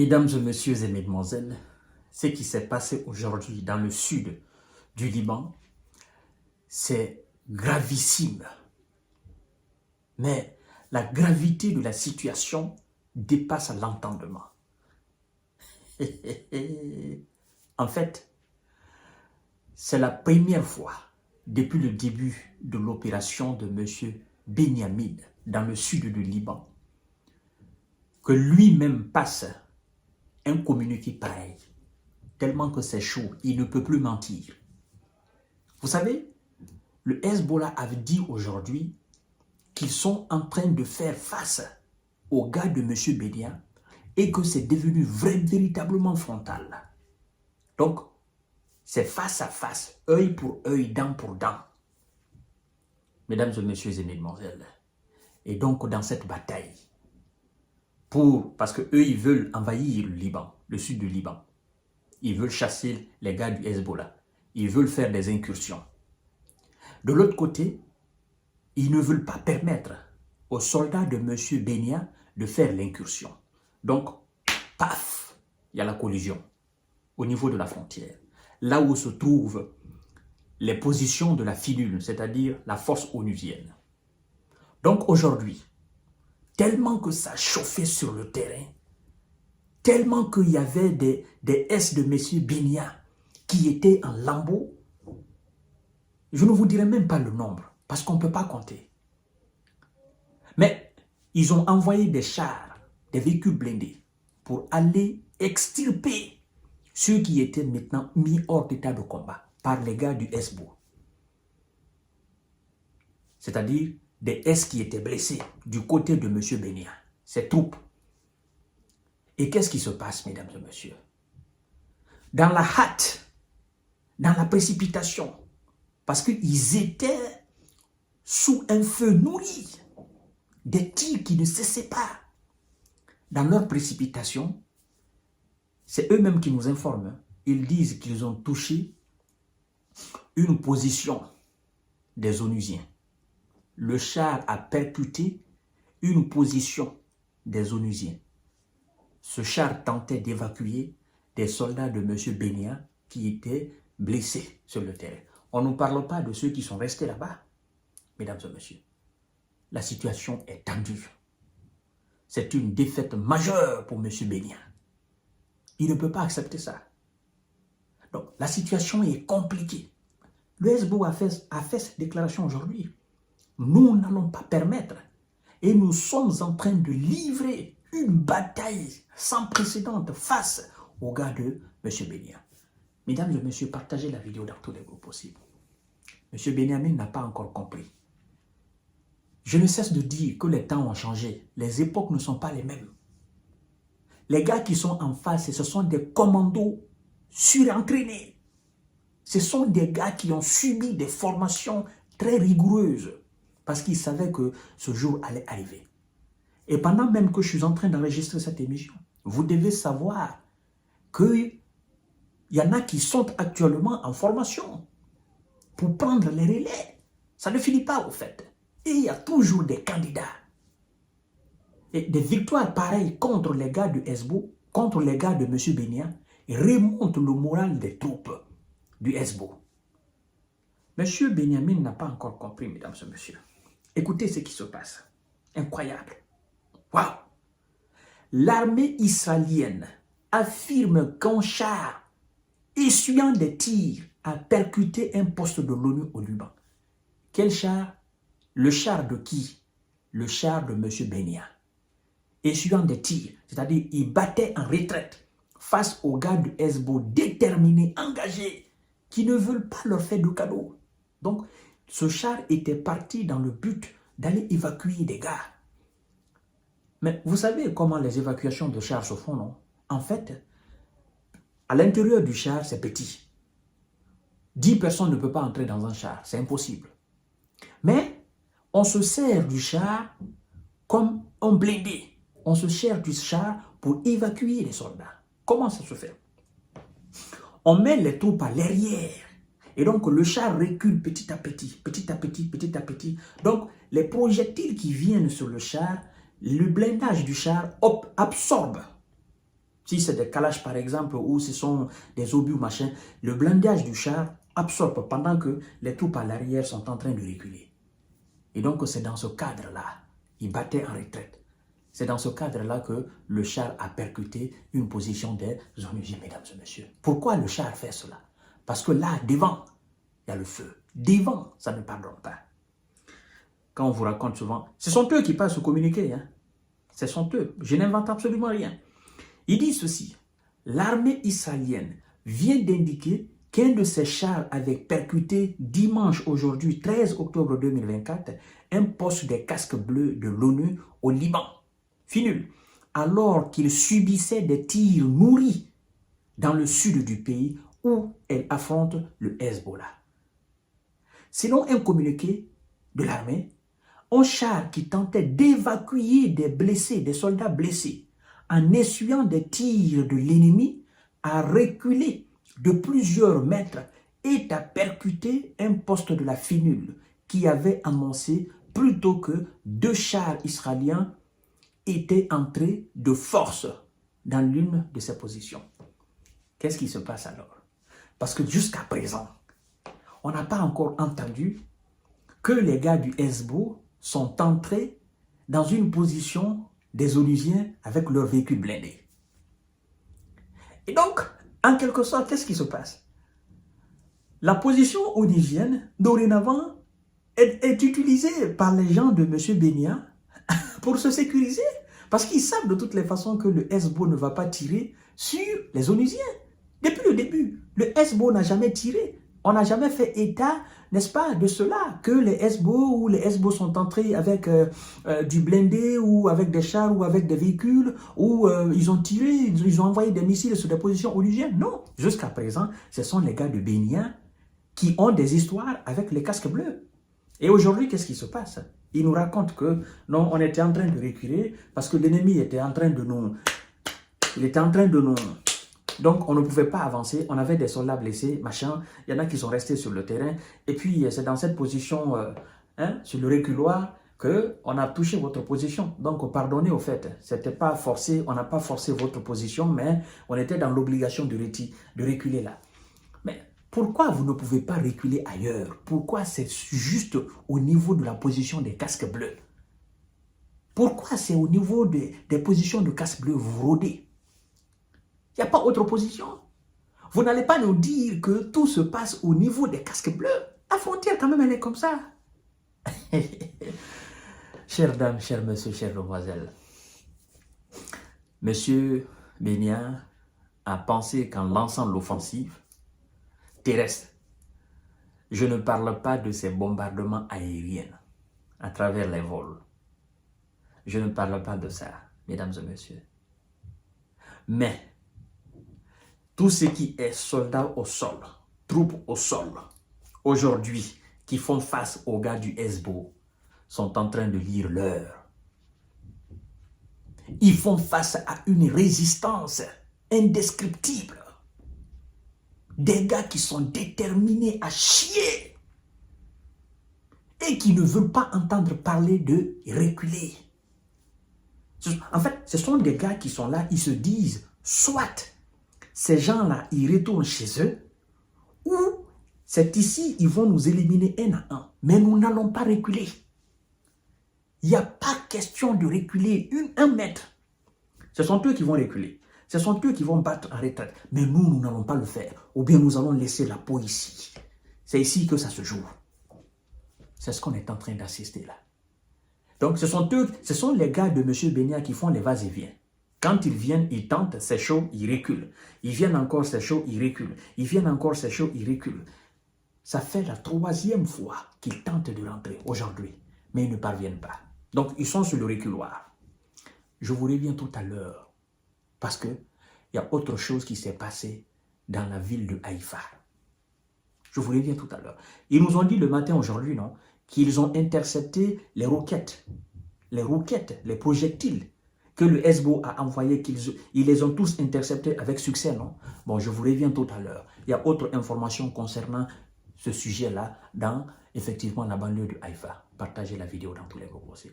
Mesdames et messieurs et mesdemoiselles, ce qui s'est passé aujourd'hui dans le sud du Liban, c'est gravissime. Mais la gravité de la situation dépasse l'entendement. En fait, c'est la première fois depuis le début de l'opération de M. Benyamin dans le sud du Liban que lui-même passe un communiqué pareil, tellement que c'est chaud, il ne peut plus mentir. Vous savez, le Hezbollah avait dit aujourd'hui qu'ils sont en train de faire face aux gars de M. Bédia et que c'est devenu véritablement frontal. Donc, c'est face à face, œil pour œil, dent pour dent. Mesdames et messieurs et mesdemoiselles, et donc dans cette bataille, parce qu'eux, ils veulent envahir le Liban, le sud du Liban. Ils veulent chasser les gars du Hezbollah. Ils veulent faire des incursions. De l'autre côté, ils ne veulent pas permettre aux soldats de M. Benia de faire l'incursion. Donc, paf, il y a la collision au niveau de la frontière. Là où se trouvent les positions de la finule, c'est-à-dire la force onusienne. Donc aujourd'hui, tellement que ça chauffait sur le terrain, tellement qu'il y avait des S de M. Benia qui étaient en lambeaux, je ne vous dirai même pas le nombre, parce qu'on ne peut pas compter. Mais ils ont envoyé des chars, des véhicules blindés, pour aller extirper ceux qui étaient maintenant mis hors d'état de combat par les gars du Hezbollah. C'est-à-dire des S qui étaient blessés du côté de M. Benia, ses troupes. Et qu'est-ce qui se passe, mesdames et messieurs? Dans la hâte, dans la précipitation, parce qu'ils étaient sous un feu nourri, des tirs qui ne cessaient pas. Dans leur précipitation, c'est eux-mêmes qui nous informent. Ils disent qu'ils ont touché une position des Onusiens. Le char a percuté une position des Onusiens. Ce char tentait d'évacuer des soldats de M. Benia qui étaient blessés sur le terrain. On ne parle pas de ceux qui sont restés là-bas, mesdames et messieurs. La situation est tendue. C'est une défaite majeure pour M. Benia. Il ne peut pas accepter ça. Donc, la situation est compliquée. Le Hezbollah a fait cette déclaration aujourd'hui. Nous n'allons pas permettre. Et nous sommes en train de livrer une bataille sans précédent face aux gars de M. Benia. Mesdames et messieurs, partagez la vidéo dans tous les groupes possibles. M. Benyamin n'a pas encore compris. Je ne cesse de dire que les temps ont changé. Les époques ne sont pas les mêmes. Les gars qui sont en face, ce sont des commandos surentraînés. Ce sont des gars qui ont subi des formations très rigoureuses parce qu'ils savaient que ce jour allait arriver. Et pendant même que je suis en train d'enregistrer cette émission, vous devez savoir qu'il y en a qui sont actuellement en formation pour prendre les relais. Ça ne finit pas au fait. Et il y a toujours des candidats. Et des victoires pareilles contre les gars du Hezbollah, contre les gars de M. Benia, remontent le moral des troupes du Hezbollah. M. Benyamin n'a pas encore compris, mesdames et messieurs. Écoutez ce qui se passe. Incroyable. Waouh! L'armée israélienne affirme qu'un char essuyant des tirs a percuté un poste de l'ONU au Liban. Quel char? Le char de qui? Le char de M. Benia. Essuyant des tirs, c'est-à-dire il battait en retraite face aux gars du Hezbollah déterminés, engagés, qui ne veulent pas leur faire de cadeau. Donc, ce char était parti dans le but d'aller évacuer des gars. Mais vous savez comment les évacuations de chars se font, non? En fait, à l'intérieur du char, c'est petit. 10 personnes ne peuvent pas entrer dans un char, c'est impossible. Mais on se sert du char comme un blindé. On se sert du char pour évacuer les soldats. Comment ça se fait? On met les troupes à l'arrière. Et donc le char recule petit à petit, petit à petit, petit à petit. Donc les projectiles qui viennent sur le char, le blindage du char absorbe Si c'est des calages par exemple, ou ce sont des obus machin, le blindage du char absorbe pendant que les troupes à l'arrière sont en train de reculer. Et donc c'est dans ce cadre-là, il battait en retraite. C'est dans ce cadre-là que le char a percuté une position des onusiers, mesdames et messieurs. Pourquoi le char fait cela? Parce que là, devant, il y a le feu. Devant, ça ne pardonne pas. Quand on vous raconte souvent, ce sont eux qui passent au communiqué. Hein? Ce sont eux. Je n'invente absolument rien. Il dit ceci. L'armée israélienne vient d'indiquer qu'un de ses chars avait percuté dimanche aujourd'hui, 13 octobre 2024, un poste des casques bleus de l'ONU au Liban. Finul. Alors qu'il subissait des tirs nourris dans le sud du pays où elle affronte le Hezbollah. Selon un communiqué de l'armée, un char qui tentait d'évacuer des blessés, des soldats blessés, en essuyant des tirs de l'ennemi, a reculé de plusieurs mètres et a percuté un poste de la FINUL qui avait annoncé plutôt que 2 chars israéliens étaient entrés de force dans l'une de ces positions. Qu'est-ce qui se passe alors? Parce que jusqu'à présent, on n'a pas encore entendu que les gars du Hezbollah sont entrés dans une position des Onusiens avec leur véhicule blindé. Et donc, en quelque sorte, qu'est-ce qui se passe? La position onusienne, dorénavant, est utilisée par les gens de M. Benia pour se sécuriser. Parce qu'ils savent de toutes les façons que le Hezbollah ne va pas tirer sur les Onusiens. Depuis le début, le Hezbollah n'a jamais tiré. On n'a jamais fait état, n'est-ce pas, de cela, que les Hezbollah sont entrés avec du blindé ou avec des chars ou avec des véhicules, ou ils ont tiré, ils ont envoyé des missiles sur des positions onusiennes. Non, jusqu'à présent, ce sont les gars de Benia qui ont des histoires avec les casques bleus. Et aujourd'hui, qu'est-ce qui se passe? Ils nous racontent que non, on était en train de reculer parce que l'ennemi était en train de nous... Il était en train de nous... Donc, on ne pouvait pas avancer. On avait des soldats blessés, machin. Il y en a qui sont restés sur le terrain. Et puis, c'est dans cette position, sur le reculoir, qu'on a touché votre position. Donc, pardonnez au fait. C'était pas forcé. On n'a pas forcé votre position, mais on était dans l'obligation de reculer là. Mais pourquoi vous ne pouvez pas reculer ailleurs? Pourquoi c'est juste au niveau de la position des casques bleus? Pourquoi c'est au niveau des positions de casques bleus vous rôdez? Il n'y a pas autre position. Vous n'allez pas nous dire que tout se passe au niveau des casques bleus. La frontière, quand même, elle est comme ça. Chères dames, chers messieurs, chères demoiselles, Monsieur Benia a pensé qu'en lançant l'offensive terrestre, je ne parle pas de ces bombardements aériens à travers les vols. Je ne parle pas de ça, mesdames et messieurs. Mais tout ce qui est soldats au sol, troupes au sol, aujourd'hui, qui font face aux gars du Hezbollah, sont en train de lire l'heure. Ils font face à une résistance indescriptible. Des gars qui sont déterminés à chier et qui ne veulent pas entendre parler de reculer. En fait, ce sont des gars qui sont là, ils se disent, soit ces gens-là, ils retournent chez eux, ou c'est ici, ils vont nous éliminer un à un. Mais nous n'allons pas reculer. Il n'y a pas question de reculer 1 mètre. Ce sont eux qui vont reculer. Ce sont eux qui vont battre en retraite. Mais nous, nous n'allons pas le faire. Ou bien nous allons laisser la peau ici. C'est ici que ça se joue. C'est ce qu'on est en train d'assister là. Donc ce sont eux, ce sont les gars de M. Benia qui font les vas-et-vient. Quand ils viennent, ils tentent, c'est chaud, ils reculent. Ils viennent encore, c'est chaud, ils reculent. Ils viennent encore, c'est chaud, ils reculent. Ça fait la 3e fois qu'ils tentent de rentrer aujourd'hui, mais ils ne parviennent pas. Donc, ils sont sur le reculoir. Je vous reviens tout à l'heure, parce qu'il y a autre chose qui s'est passé dans la ville de Haïfa. Je vous reviens tout à l'heure. Ils nous ont dit le matin aujourd'hui, non, qu'ils ont intercepté les roquettes, les projectiles que le Hezbollah a envoyés, ils les ont tous interceptés avec succès, non? Bon, je vous reviens tout à l'heure. Il y a autre information concernant ce sujet-là dans, effectivement, la banlieue de Haïfa. Partagez la vidéo dans tous les groupes aussi.